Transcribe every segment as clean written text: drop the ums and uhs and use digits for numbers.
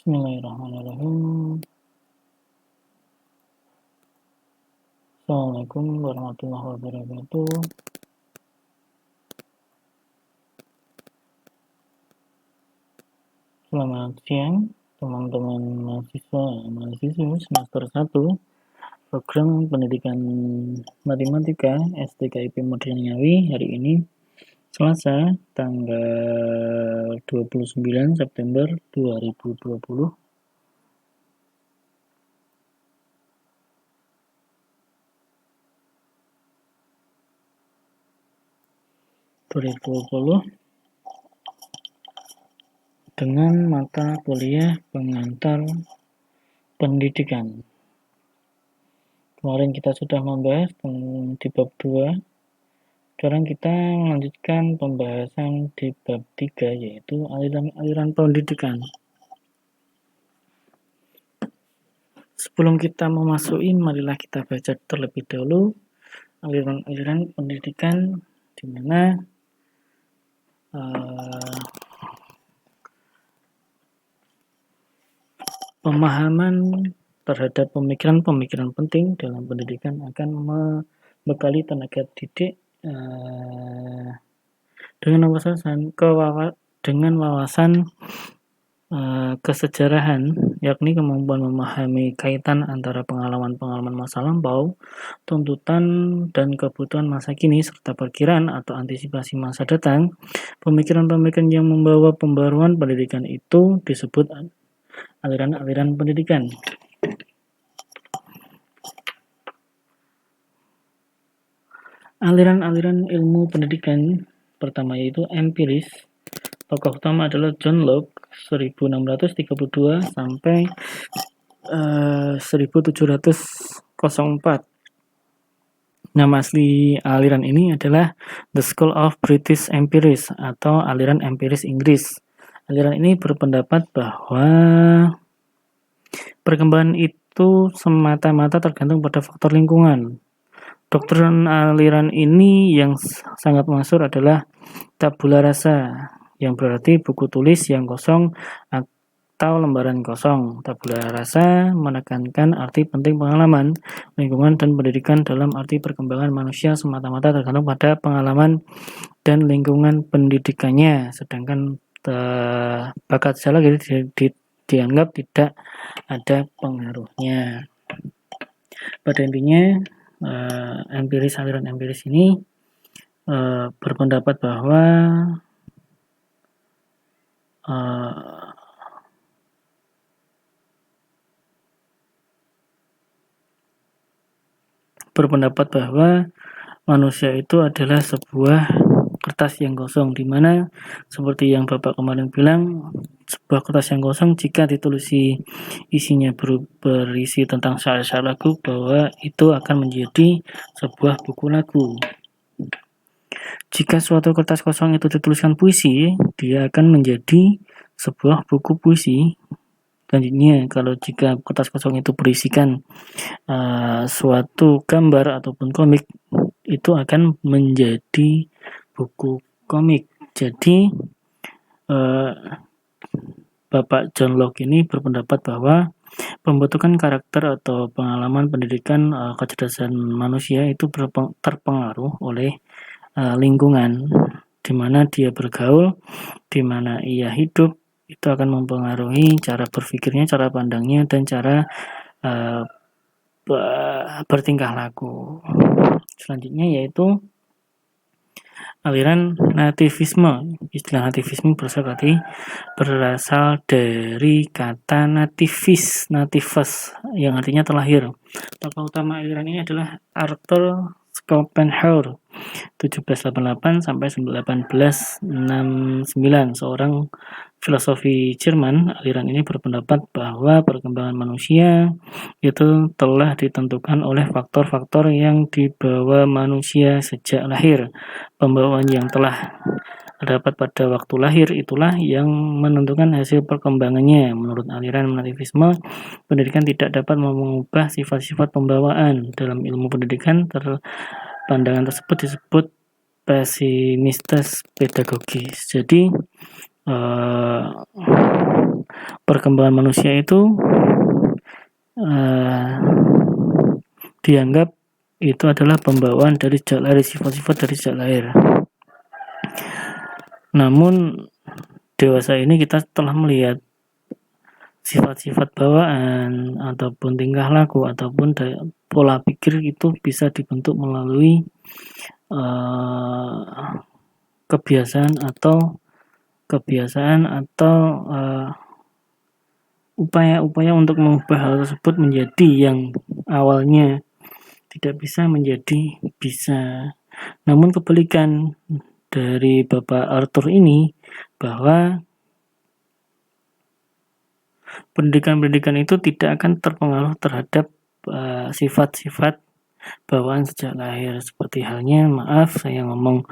Bismillahirrahmanirrahim. Assalamualaikum warahmatullahi wabarakatuh. Selamat siang teman-teman mahasiswi semester 1 program pendidikan matematika STKIP Modernyawi. Hari ini Selasa tanggal 29 September 2020. Dengan mata kuliah pengantar pendidikan. Kemarin kita sudah membahas di bab 2. Sekarang kita melanjutkan pembahasan di bab 3, yaitu aliran-aliran pendidikan. Sebelum kita memasuki, marilah kita baca terlebih dahulu aliran-aliran pendidikan, di mana pemahaman terhadap pemikiran-pemikiran penting dalam pendidikan akan membekali tenaga didik dengan wawasan kesejarahan, yakni kemampuan memahami kaitan antara pengalaman-pengalaman masa lampau, tuntutan dan kebutuhan masa kini, serta perkiraan atau antisipasi masa datang. Pemikiran-pemikiran yang membawa pembaruan pendidikan itu disebut aliran-aliran pendidikan. Aliran-aliran ilmu pendidikan pertama yaitu empiris. Tokoh utama adalah John Locke, 1632 sampai 1704. Nama asli aliran ini adalah The School of British Empirics atau aliran empiris Inggris. Aliran ini berpendapat bahwa perkembangan itu semata-mata tergantung pada faktor lingkungan. Doktrin aliran ini yang sangat masyhur adalah tabula rasa, yang berarti buku tulis yang kosong atau lembaran kosong. Tabula rasa menekankan arti penting pengalaman, lingkungan, dan pendidikan dalam arti perkembangan manusia semata-mata tergantung pada pengalaman dan lingkungan pendidikannya. Sedangkan bakat salah dianggap tidak ada pengaruhnya. Pada intinya, aliran empiris ini berpendapat bahwa manusia itu adalah sebuah kertas yang kosong, di mana seperti yang Bapak kemarin bilang, sebuah kertas yang kosong jika ditulis isinya berisi tentang syair-syair lagu, bahwa itu akan menjadi sebuah buku lagu. Jika suatu kertas kosong itu dituliskan puisi, dia akan menjadi sebuah buku puisi. Selanjutnya, kalau jika kertas kosong itu berisikan suatu gambar ataupun komik, itu akan menjadi buku komik. Jadi Bapak John Locke ini berpendapat bahwa pembentukan karakter atau pengalaman pendidikan kecerdasan manusia itu terpengaruh oleh lingkungan di mana dia bergaul, di mana ia hidup. Itu akan mempengaruhi cara berpikirnya, cara pandangnya, dan cara bertingkah laku. Selanjutnya yaitu aliran nativisme. Istilah nativisme berasal dari kata nativus yang artinya terlahir. Tokoh utama aliran ini adalah Arthur Schopenhauer, 1788 sampai 1869, seorang filosofi Jerman. Aliran ini berpendapat bahwa perkembangan manusia itu telah ditentukan oleh faktor-faktor yang dibawa manusia sejak lahir. Pembawaan yang telah terdapat pada waktu lahir itulah yang menentukan hasil perkembangannya. Menurut aliran nativisme, pendidikan tidak dapat mengubah sifat-sifat pembawaan. Dalam ilmu pendidikan, pandangan tersebut disebut pesimistis pedagogis. Jadi perkembangan manusia itu dianggap itu adalah pembawaan dari sejak lahir, sifat-sifat dari sejak lahir. Namun dewasa ini kita telah melihat sifat-sifat bawaan ataupun tingkah laku ataupun pola pikir itu bisa dibentuk melalui kebiasaan atau upaya-upaya untuk mengubah hal tersebut menjadi yang awalnya tidak bisa menjadi bisa. Namun kebalikan dari Bapak Arthur ini, bahwa pendidikan itu tidak akan terpengaruh terhadap sifat-sifat bawaan sejak lahir. Seperti halnya, maaf saya ngomong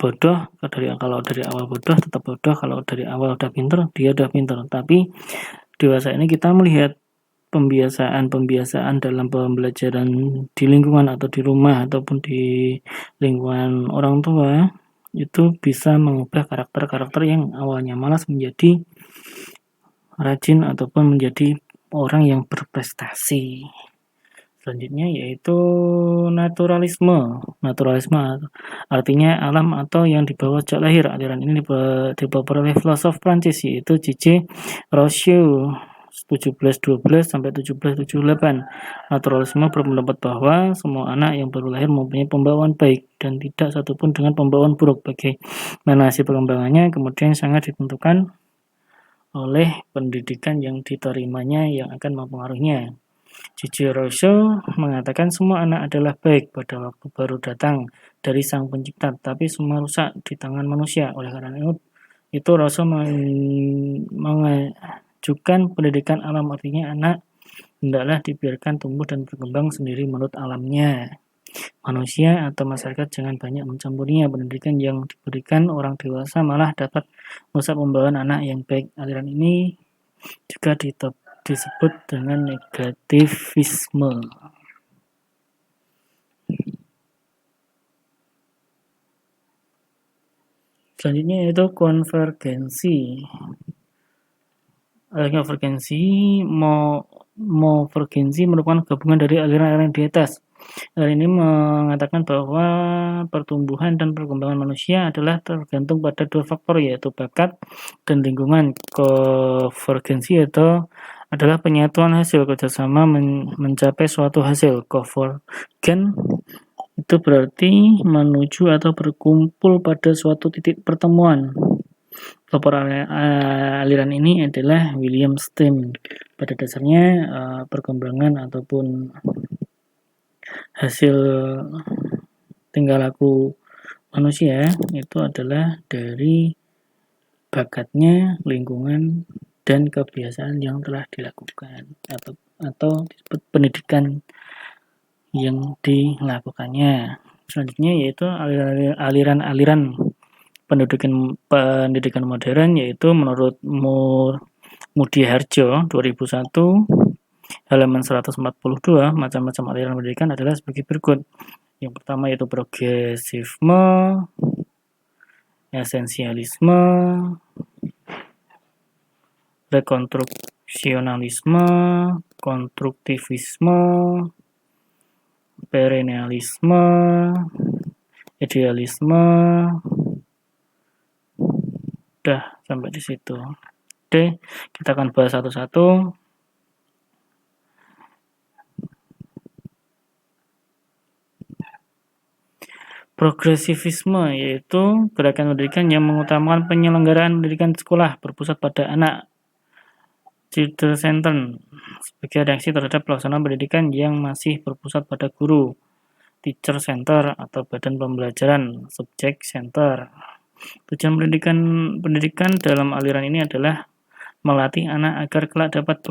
bodoh, kalau dari awal bodoh tetap bodoh, kalau dari awal udah pinter, dia udah pinter. Tapi dewasa ini kita melihat pembiasaan dalam pembelajaran di lingkungan atau di rumah ataupun di lingkungan orang tua itu bisa mengubah karakter-karakter yang awalnya malas menjadi rajin ataupun menjadi orang yang berprestasi. Selanjutnya yaitu naturalisme. Naturalisme artinya alam atau yang dibawa sejak lahir. Aliran ini dibawa oleh filosof Prancis yaitu J.J. Rousseau 1712 sampai 1778. Naturalisme berpendapat bahwa semua anak yang baru lahir mempunyai pembawaan baik dan tidak satupun dengan pembawaan buruk. Bagaimana hasil perkembangannya kemudian sangat ditentukan oleh pendidikan yang diterimanya yang akan mempengaruhinya. J.J. Rousseau mengatakan semua anak adalah baik pada waktu baru datang dari Sang Pencipta, tapi semua rusak di tangan manusia. Oleh karena itu Rousseau mengajukan pendidikan alam, artinya anak hendaklah dibiarkan tumbuh dan berkembang sendiri menurut alamnya. Manusia atau masyarakat jangan banyak mencampurinya. Pendidikan yang diberikan orang dewasa malah dapat merusak pembawaan anak yang baik. Aliran ini juga disebut dengan negativisme. Selanjutnya yaitu konvergensi. Konvergensi merupakan gabungan dari aliran-aliran di atas. Aliran ini mengatakan bahwa pertumbuhan dan perkembangan manusia adalah tergantung pada dua faktor, yaitu bakat dan lingkungan. Konvergensi adalah penyatuan hasil kerjasama mencapai suatu hasil. Konvergen itu berarti menuju atau berkumpul pada suatu titik pertemuan. Pelopor aliran ini adalah William Stein. Pada dasarnya perkembangan ataupun hasil tingkah laku manusia itu adalah dari bakatnya, lingkungan, dan kebiasaan yang telah dilakukan atau disebut pendidikan yang dilakukannya. Selanjutnya yaitu aliran-aliran pendidikan modern, yaitu menurut Mudi Harjo 2001 halaman 142, macam-macam aliran pendidikan adalah sebagai berikut. Yang pertama yaitu progresisme, esensialisme, rekonstruksionalisme, konstruktivisme, perennialisme, idealisme. Udah sampai di situ. Oke, kita akan bahas satu-satu. Progresivisme yaitu gerakan pendidikan yang mengutamakan penyelenggaraan pendidikan sekolah berpusat pada anak, child center, sebagai reaksi terhadap pelaksanaan pendidikan yang masih berpusat pada guru, teacher center, atau badan pembelajaran, subject center. Tujuan pendidikan dalam aliran ini adalah melatih anak agar kelak dapat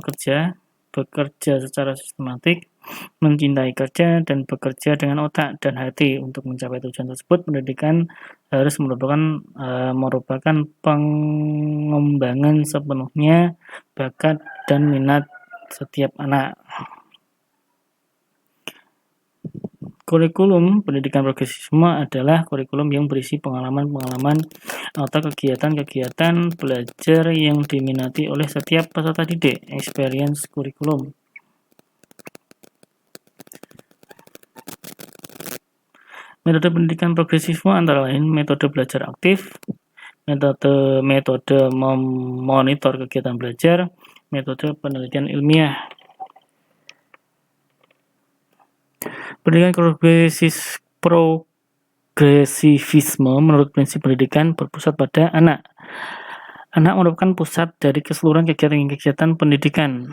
bekerja secara sistematik, mencintai kerja, dan bekerja dengan otak dan hati. Untuk mencapai tujuan tersebut, pendidikan harus merupakan pengembangan sepenuhnya bakat dan minat setiap anak. Kurikulum pendidikan progresisme adalah kurikulum yang berisi pengalaman-pengalaman atau kegiatan-kegiatan belajar yang diminati oleh setiap peserta didik, experience kurikulum. Metode pendidikan progresisme antara lain metode belajar aktif, metode memonitor kegiatan belajar, metode penelitian ilmiah. Pendidikan progresivisme menurut prinsip pendidikan berpusat pada anak. Anak merupakan pusat dari keseluruhan kegiatan-kegiatan pendidikan.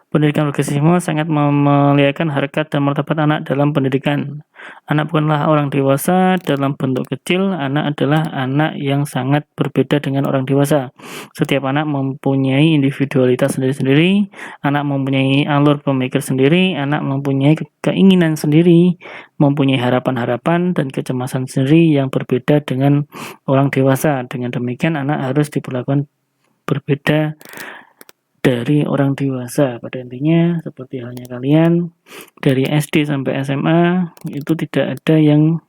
Pendidikan progresisme sangat memuliakan harkat dan martabat anak dalam pendidikan. Anak bukanlah orang dewasa dalam bentuk kecil, anak adalah anak yang sangat berbeda dengan orang dewasa. Setiap anak mempunyai individualitas sendiri-sendiri, anak mempunyai alur pemikir sendiri, anak mempunyai keinginan sendiri, mempunyai harapan-harapan dan kecemasan sendiri yang berbeda dengan orang dewasa. Dengan demikian, anak harus diperlakukan berbeda dari orang dewasa. Pada intinya seperti halnya kalian dari SD sampai SMA itu tidak ada yang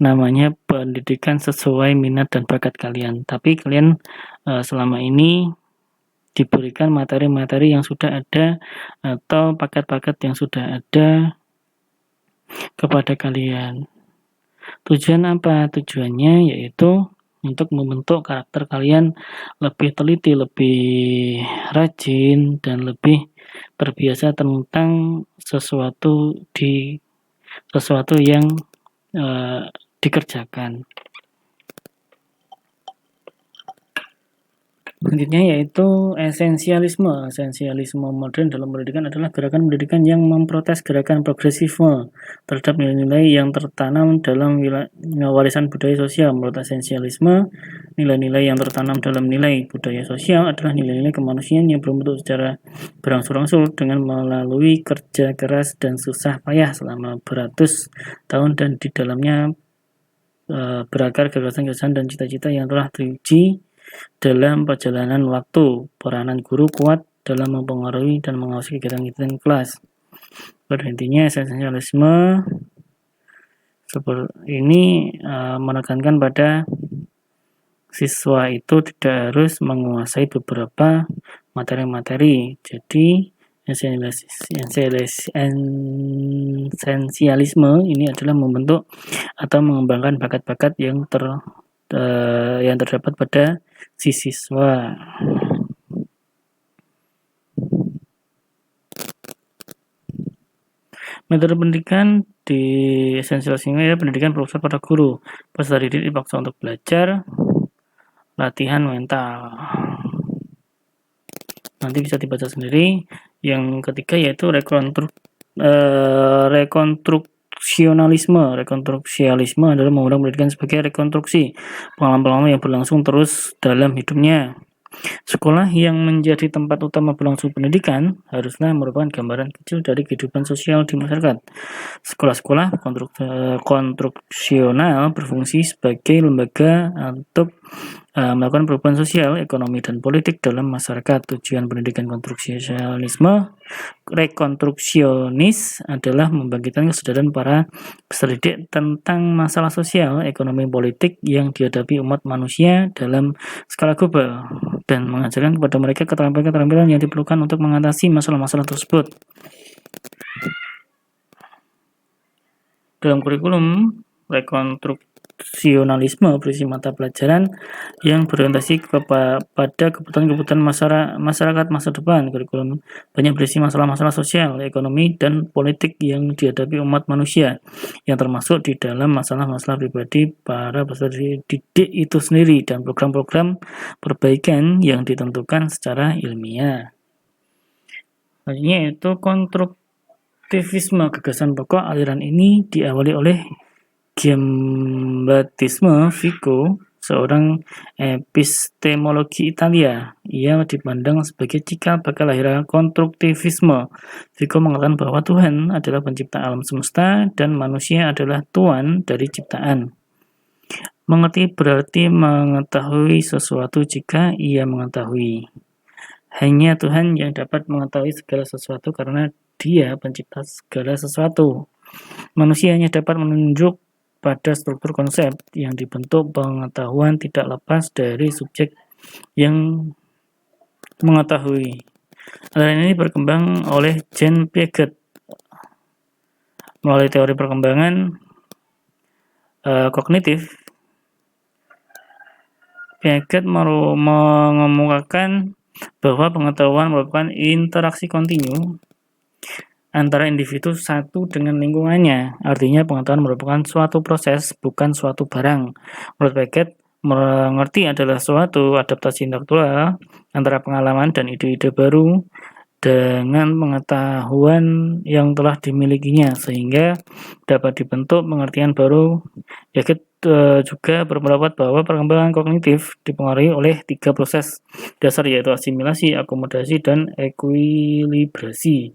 namanya pendidikan sesuai minat dan bakat kalian, tapi kalian selama ini diberikan materi-materi yang sudah ada atau paket-paket yang sudah ada kepada kalian. Tujuan apa? Tujuannya yaitu untuk membentuk karakter kalian lebih teliti, lebih rajin, dan lebih terbiasa tentang sesuatu yang dikerjakan. Selanjutnya yaitu esensialisme. Esensialisme modern dalam pendidikan adalah gerakan pendidikan yang memprotes gerakan progresisme terhadap nilai-nilai yang tertanam dalam warisan budaya sosial. Menurut esensialisme, nilai-nilai yang tertanam dalam nilai budaya sosial adalah nilai-nilai kemanusiaan yang berbentuk secara berangsur-angsur dengan melalui kerja keras dan susah payah selama beratus tahun dan di dalamnya berakar gagasan-gagasan dan cita-cita yang telah teruji dalam perjalanan waktu. Peranan guru kuat dalam mempengaruhi dan mengawasi kegiatan-kegiatan kelas. Pada intinya esensialisme seperti ini menekankan pada siswa itu tidak harus menguasai beberapa materi-materi. Jadi esensialisme ini adalah membentuk atau mengembangkan bakat-bakat yang terdapat pada si siswa. Metode pendidikan di esensialisme adalah pendidikan berpusat pada guru. Peserta didik dipaksa untuk belajar, latihan mental. Nanti bisa dibaca sendiri. Yang ketiga yaitu rekonstruksionalisme. Rekonstruksialisme adalah memandang pendidikan sebagai rekonstruksi pengalaman-pengalaman yang berlangsung terus dalam hidupnya. Sekolah yang menjadi tempat utama berlangsung pendidikan haruslah merupakan gambaran kecil dari kehidupan sosial di masyarakat. Sekolah-sekolah konstruksional berfungsi sebagai lembaga untuk melakukan perubahan sosial, ekonomi, dan politik dalam masyarakat. Tujuan pendidikan rekonstruksionis adalah membangkitkan kesadaran para peserta didik tentang masalah sosial, ekonomi, politik yang dihadapi umat manusia dalam skala global dan mengajarkan kepada mereka keterampilan-keterampilan yang diperlukan untuk mengatasi masalah-masalah tersebut. Dalam kurikulum rekonstruksionalisme berisi mata pelajaran yang berorientasi pada kebutuhan-kebutuhan masyarakat masa depan. Kurikulum banyak berisi masalah-masalah sosial, ekonomi, dan politik yang dihadapi umat manusia, yang termasuk di dalam masalah-masalah pribadi para peserta didik itu sendiri dan program-program perbaikan yang ditentukan secara ilmiah. Selanjutnya yaitu konstruktivisme. Gagasan pokok aliran ini diawali oleh Giambattista Vico, seorang epistemologi Italia. Ia dipandang sebagai cikal bakal lahirnya konstruktivisme. Vico mengatakan bahwa Tuhan adalah pencipta alam semesta dan manusia adalah tuan dari ciptaan. Mengerti berarti mengetahui sesuatu jika ia mengetahui. Hanya Tuhan yang dapat mengetahui segala sesuatu karena Dia pencipta segala sesuatu. Manusia hanya dapat menunjuk pada struktur konsep yang dibentuk pengetahuan tidak lepas dari subjek yang mengetahui. Aliran ini berkembang oleh Jean Piaget melalui teori perkembangan kognitif. Piaget mengemukakan bahwa pengetahuan merupakan interaksi kontinu antara individu satu dengan lingkungannya. Artinya pengetahuan merupakan suatu proses, bukan suatu barang. Menurut Piaget, mengerti adalah suatu adaptasi intelektual antara pengalaman dan ide-ide baru dengan pengetahuan yang telah dimilikinya, sehingga dapat dibentuk pengertian baru. Piaget juga berpendapat bahwa perkembangan kognitif dipengaruhi oleh 3 proses dasar, yaitu asimilasi, akomodasi, dan ekuilibrasi.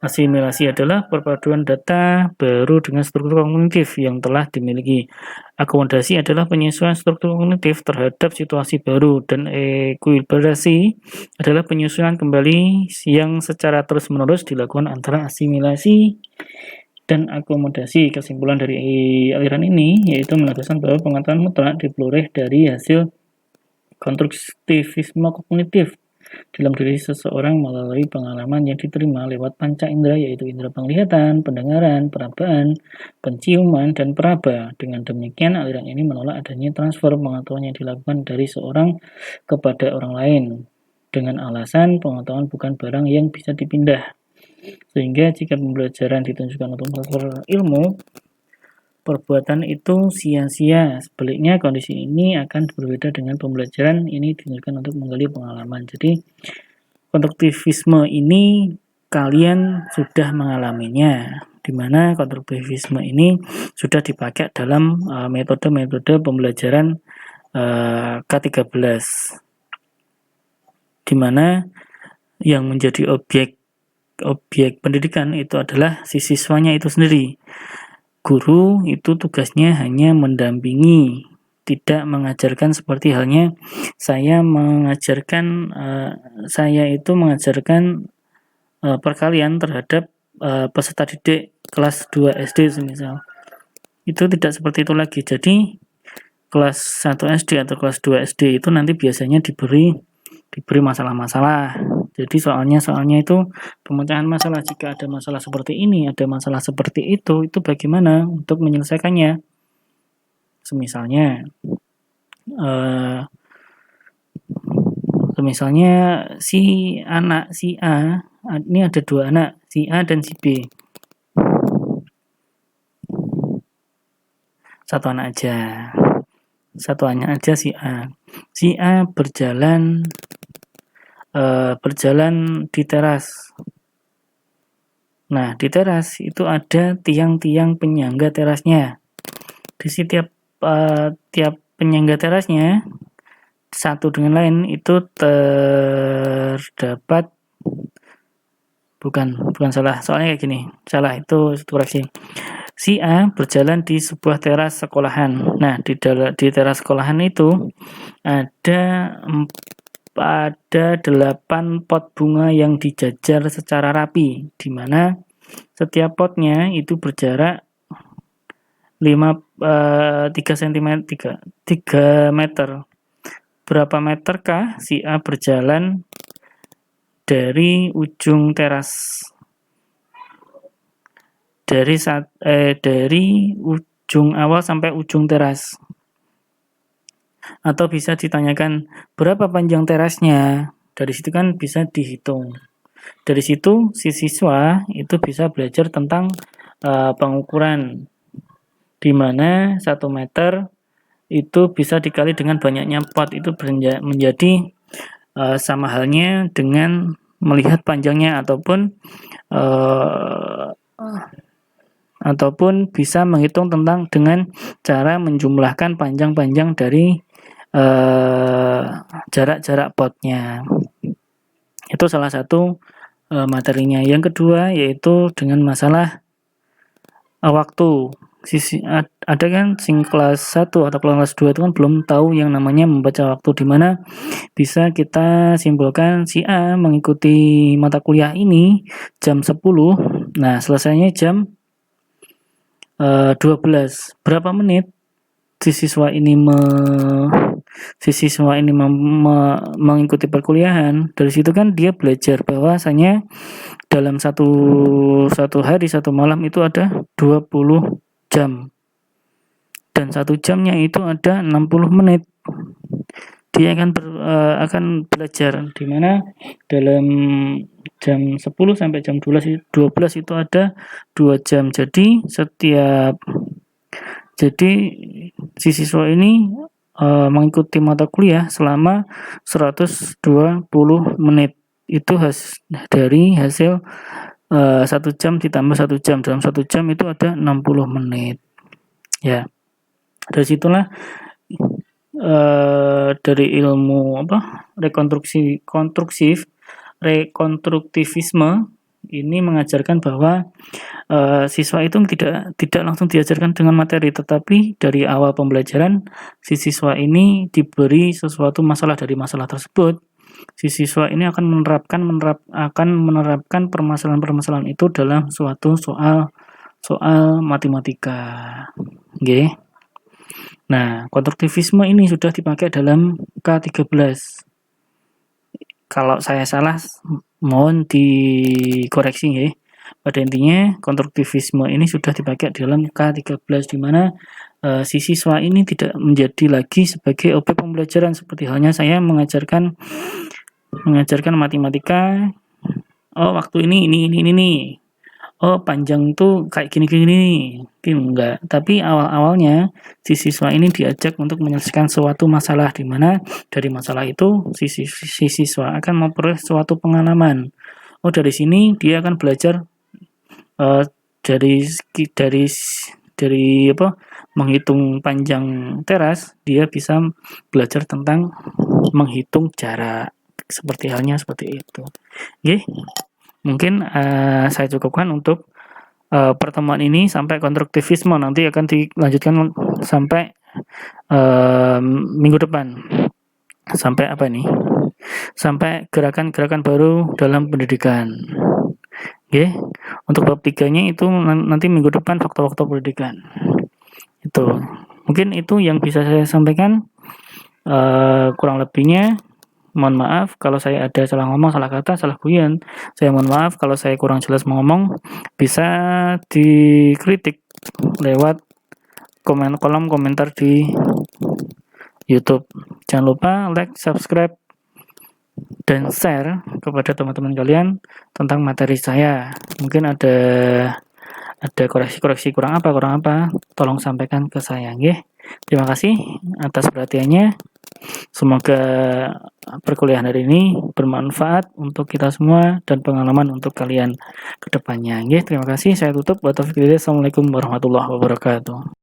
Asimilasi adalah perpaduan data baru dengan struktur kognitif yang telah dimiliki. Akomodasi adalah penyesuaian struktur kognitif terhadap situasi baru, dan ekuilibrasi adalah penyesuaian kembali yang secara terus-menerus dilakukan antara asimilasi dan akomodasi. Kesimpulan dari aliran ini yaitu menegaskan bahwa pengetahuan mutlak diperoleh dari hasil konstruktivisme kognitif dalam diri seseorang melalui pengalaman yang diterima lewat panca indera, yaitu indera penglihatan, pendengaran, perabaan, penciuman, dan peraba. Dengan demikian, aliran ini menolak adanya transfer pengetahuan yang dilakukan dari seorang kepada orang lain dengan alasan pengetahuan bukan barang yang bisa dipindah. Sehingga jika pembelajaran ditunjukkan untuk transfer ilmu, perbuatan itu sia-sia. Sebaliknya, kondisi ini akan berbeda dengan pembelajaran ini ditunjukkan untuk menggali pengalaman. Jadi, konstruktivisme ini kalian sudah mengalaminya, di mana konstruktivisme ini sudah dipakai dalam metode-metode pembelajaran K13, di mana yang menjadi objek pendidikan itu adalah si siswanya itu sendiri. Guru itu tugasnya hanya mendampingi, tidak mengajarkan, seperti halnya saya mengajarkan perkalian terhadap peserta didik kelas 2 SD semisal. Itu tidak seperti itu lagi. Jadi kelas 1 SD atau kelas 2 SD itu nanti biasanya diberi masalah-masalah. Jadi soalnya itu pemecahan masalah. Jika ada masalah seperti ini, ada masalah seperti itu bagaimana untuk menyelesaikannya? Semisalnya si A, ini ada 2 anak, si A dan si B. Satu anak aja si A. Si A berjalan di teras. Nah, di teras itu ada tiang-tiang penyangga terasnya. Di setiap tiap penyangga terasnya satu dengan lain itu terdapat bukan salah, soalnya kayak gini. Salah, itu koreksi. Si A berjalan di sebuah teras sekolahan. Nah, di teras sekolahan itu ada 8 pot bunga yang dijajar secara rapi, di mana setiap potnya itu berjarak 3 meter. Berapa meterkah si A berjalan dari ujung teras? Dari ujung awal sampai ujung teras. Atau bisa ditanyakan berapa panjang terasnya. Dari situ kan bisa dihitung. Dari situ si siswa itu bisa belajar tentang pengukuran, di mana 1 meter itu bisa dikali dengan banyaknya pot, itu menjadi sama halnya dengan melihat panjangnya ataupun bisa menghitung dengan cara menjumlahkan panjang-panjang dari jarak-jarak potnya. Itu salah satu materinya. Yang kedua yaitu dengan masalah waktu. ada kan sing kelas 1 atau kelas 2 itu kan belum tahu yang namanya membaca waktu, di mana bisa kita simpulkan si A mengikuti mata kuliah ini jam 10, nah selesainya jam 12. Berapa menit si siswa ini mengikuti perkuliahan, dari situ kan dia belajar bahwasanya dalam satu hari, satu malam itu ada 20 jam. Dan 1 jamnya itu ada 60 menit. Dia akan belajar, di mana dalam jam 10 sampai jam 12 itu ada 2 jam. Jadi si siswa ini mengikuti mata kuliah selama 120 menit. Itu dari hasil 1 jam ditambah 1 jam. Dalam 1 jam itu ada 60 menit. Ya, dari situlah dari ilmu rekonstruktivisme ini mengajarkan bahwa siswa itu tidak langsung diajarkan dengan materi, tetapi dari awal pembelajaran si siswa ini diberi sesuatu masalah. Dari masalah tersebut si siswa ini akan menerapkan permasalahan-permasalahan itu dalam suatu soal matematika. Oke. Nah, konstruktivisme ini sudah dipakai dalam K13. Kalau saya salah, mohon dikoreksi ya. Pada intinya, konstruktivisme ini sudah dipakai dalam K13, di mana si siswa ini tidak menjadi lagi sebagai objek pembelajaran, seperti halnya saya mengajarkan matematika. Oh, waktu ini. Oh, panjang tuh kayak gini. Enggak. Tapi awal-awalnya si siswa ini diajak untuk menyelesaikan suatu masalah, di mana dari masalah itu si siswa akan memperoleh suatu pengalaman. Oh, dari sini dia akan belajar dari menghitung panjang teras, dia bisa belajar tentang menghitung jarak. Seperti itu. Oke. Mungkin saya cukupkan untuk pertemuan ini sampai konstruktivisme. Nanti akan dilanjutkan sampai minggu depan. Sampai apa ini? Sampai gerakan-gerakan baru dalam pendidikan. Oke. Untuk bab 3-nya itu nanti minggu depan, faktor-faktor pendidikan. Itu. Mungkin itu yang bisa saya sampaikan. Kurang lebihnya mohon maaf kalau saya ada salah ngomong, salah kata, salah guyon. Saya mohon maaf kalau saya kurang jelas ngomong. Bisa dikritik lewat kolom komentar di YouTube. Jangan lupa like, subscribe, dan share kepada teman-teman kalian tentang materi saya. Mungkin ada koreksi-koreksi kurang apa, tolong sampaikan ke saya, nggih. Terima kasih atas perhatiannya. Semoga perkuliahan hari ini bermanfaat untuk kita semua dan pengalaman untuk kalian ke depannya. Terima kasih. Saya tutup. Assalamualaikum warahmatullahi wabarakatuh.